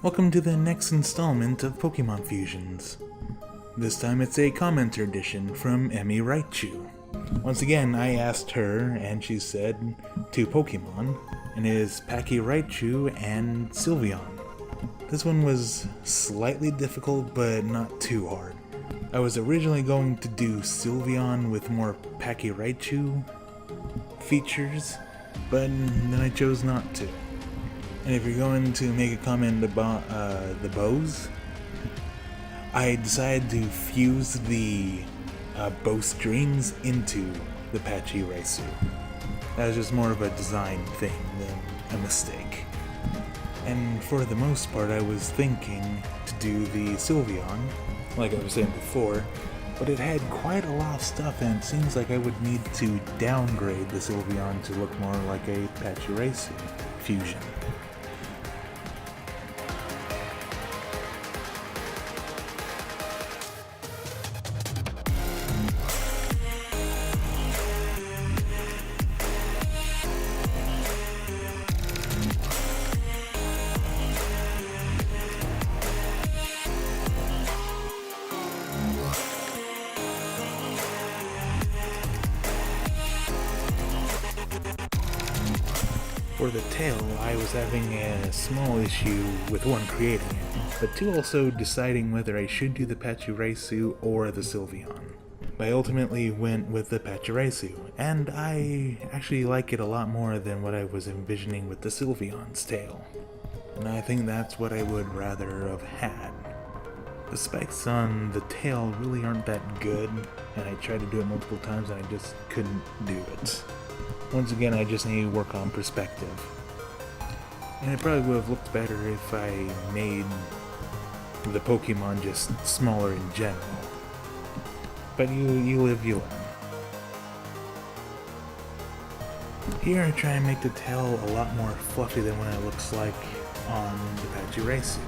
Welcome to the next installment of Pokemon Fusions. This time it's a commenter edition from Emiraichu. Once again, I asked her, and she said 2 Pokemon, and it is Pachiraisu and Sylveon. This one was slightly difficult, but not too hard. I was originally going to do Sylveon with more Pachiraisu features, but then I chose not to. And if you're going to make a comment about the bows, I decided to fuse the bow strings into the Pachiraisu. That was just more of a design thing than a mistake. And for the most part, I was thinking to do the Sylveon, like I was saying before, but it had quite a lot of stuff, and it seems like I would need to downgrade the Sylveon to look more like a Pachiraisu fusion. For the tail, I was having a small issue with 1 creating it, but 2 also deciding whether I should do the Pachiraisu or the Sylveon. I ultimately went with the Pachiraisu, and I actually like it a lot more than what I was envisioning with the Sylveon's tail. And I think that's what I would rather have had. The spikes on the tail really aren't that good, and I tried to do it multiple times and I just couldn't do it. Once again, I just need to work on perspective. And it probably would have looked better if I made the Pokemon just smaller in general. But you live, you learn. Here I try and make the tail a lot more fluffy than what it looks like on the Pachiraisu.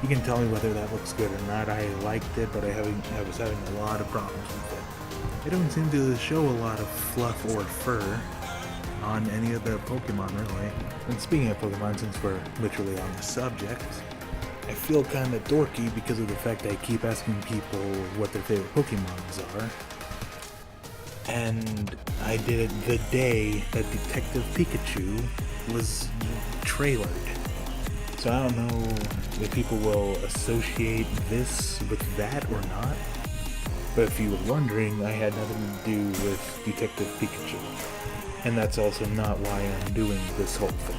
You can tell me whether that looks good or not. I liked it, but I was having a lot of problems with it. It doesn't seem to show a lot of fluff or fur on any of the Pokemon, really. And speaking of Pokemon, since we're literally on the subject, I feel kinda dorky because of the fact that I keep asking people what their favorite Pokemons are. And I did it the day that Detective Pikachu was trailered. So I don't know if people will associate this with that or not. But if you were wondering, I had nothing to do with Detective Pikachu. And that's also not why I'm doing this whole thing.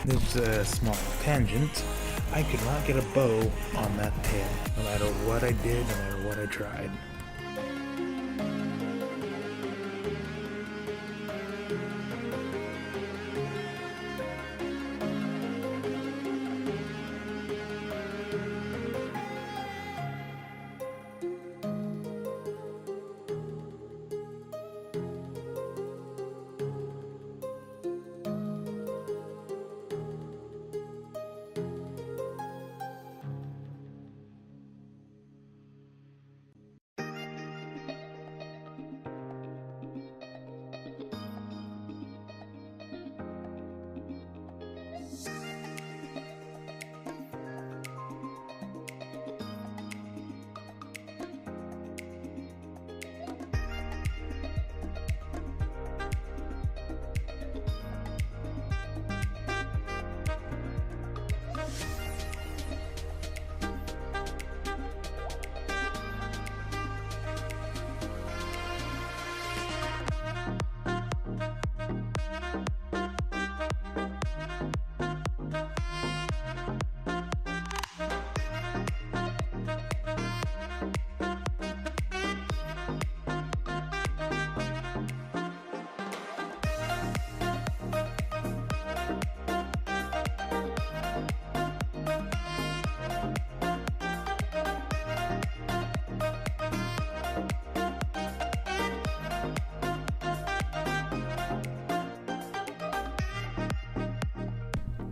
There's a small tangent. I could not get a bow on that tail, no matter what I did, no matter what I tried.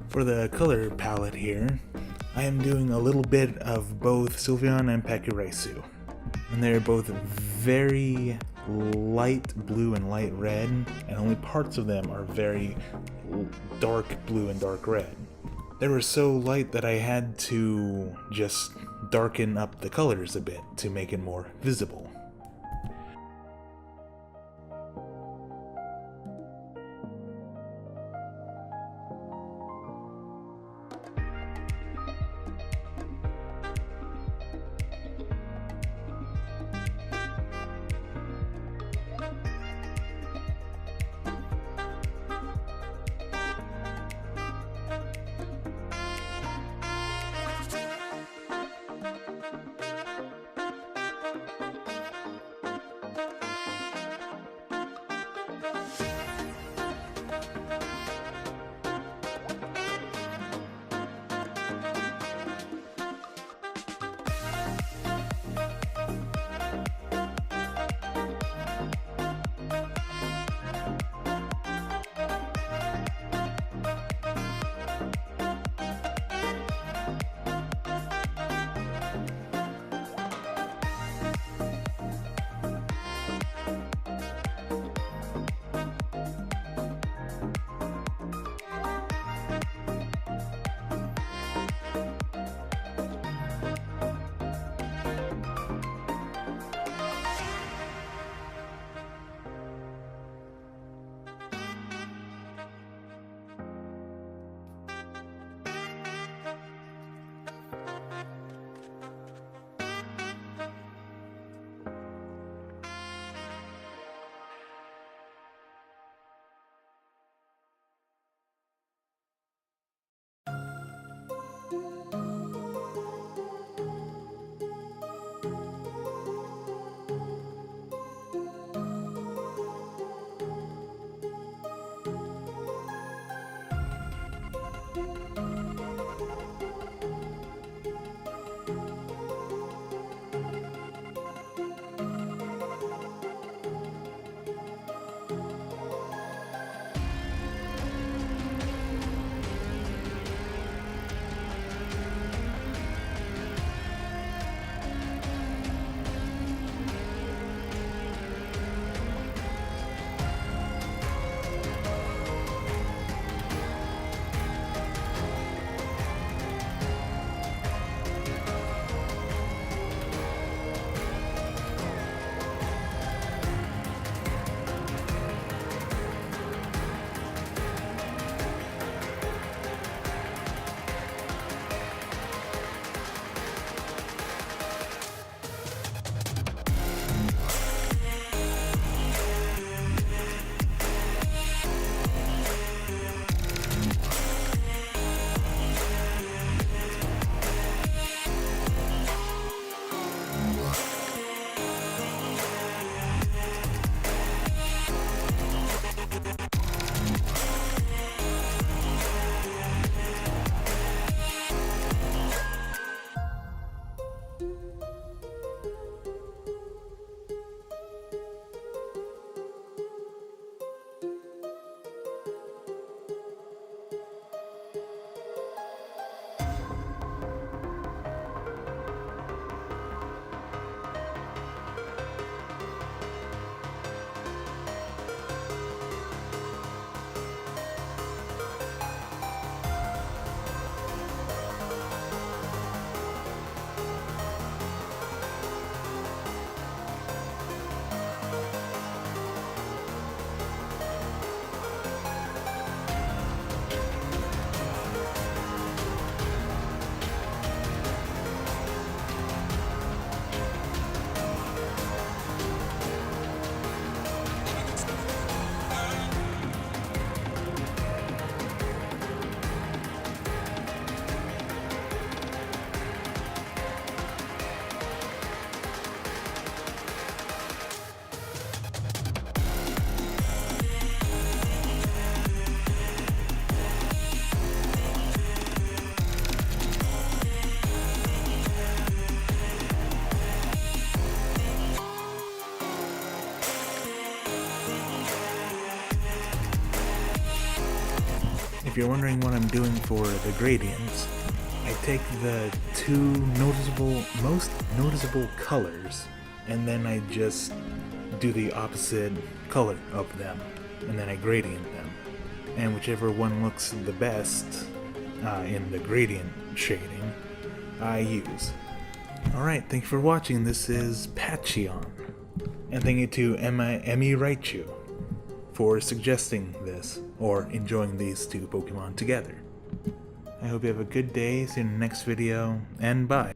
For the color palette here, I am doing a little bit of both Sylveon and Pachiraisu. And they're both very light blue and light red, and only parts of them are very dark blue and dark red. They were so light that I had to just darken up the colors a bit to make it more visible. If you're wondering what I'm doing for the gradients, I take the most noticeable colors, and then I just do the opposite color of them, and then I gradient them. And whichever one looks the best, in the gradient shading I use. Alright, thank you for watching. This is Pachiraisu. And thank you to Emiraichu for suggesting this, or enjoying these two Pokemon together. I hope you have a good day, see you in the next video, and bye.